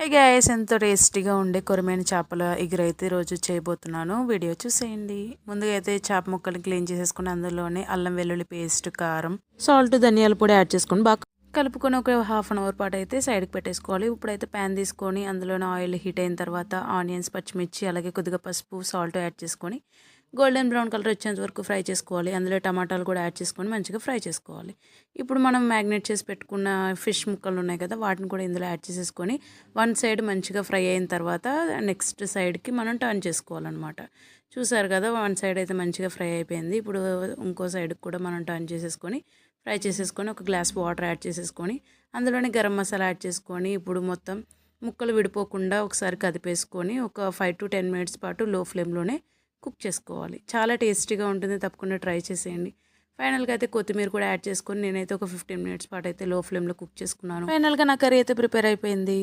Hey guys, ఎంతో టేస్టీగా ఉండే కొరమైన చేపల ఎగురైతే ఈరోజు చేయబోతున్నాను. వీడియో చూసేయండి. ముందుగా అయితే చేప ముక్కలు క్లీన్ చేసేసుకుని అందులోనే అల్లం వెల్లుల్లి పేస్ట్, కారం, సాల్ట్, ధనియాల పొడి యాడ్ చేసుకొని బాగా కలుపుకొని ఒక హాఫ్ అన్ అవర్ పాటు అయితే సైడ్కి పెట్టేసుకోవాలి. ఇప్పుడైతే ప్యాన్ తీసుకొని అందులోనే ఆయిల్ హీట్ అయిన తర్వాత ఆనియన్స్, పచ్చిమిర్చి, అలాగే కొద్దిగా పసుపు, సాల్ట్ యాడ్ చేసుకొని గోల్డెన్ బ్రౌన్ కలర్ వచ్చేంత వరకు ఫ్రై చేసుకోవాలి. అందులో టమాటాలు కూడా యాడ్ చేసుకొని మంచిగా ఫ్రై చేసుకోవాలి. ఇప్పుడు మనం మ్యాగ్నేట్ చేసి పెట్టుకున్న ఫిష్ ముక్కలు ఉన్నాయి కదా, వాటిని కూడా ఇందులో యాడ్ చేసేసుకొని వన్ సైడ్ మంచిగా ఫ్రై అయిన తర్వాత నెక్స్ట్ సైడ్కి మనం టర్న్ చేసుకోవాలన్నమాట. చూసారు కదా, వన్ సైడ్ అయితే మంచిగా ఫ్రై అయిపోయింది. ఇప్పుడు ఇంకో సైడ్కి కూడా మనం టర్న్ చేసేసుకొని ఫ్రై చేసేసుకొని ఒక గ్లాస్ వాటర్ యాడ్ చేసేసుకొని అందులోనే గరం మసాలా యాడ్ చేసుకొని ఇప్పుడు మొత్తం ముక్కలు విడిపోకుండా ఒకసారి కదిపేసుకొని ఒక 5 to 10 మినిట్స్ పాటు లో ఫ్లేమ్లోనే కుక్ చేసుకోవాలి. చాలా టేస్టీగా ఉంటుంది, తప్పకుండా ట్రై చేసేయండి. ఫైనల్గా అయితే కొత్తిమీర కూడా యాడ్ చేసుకొని నేనైతే ఒక 15 మినిట్స్ పాటు అయితే లో ఫ్లేమ్లో కుక్ చేసుకున్నాను. ఫైనల్గా నా కర్రీ అయితే ప్రిపేర్ అయిపోయింది.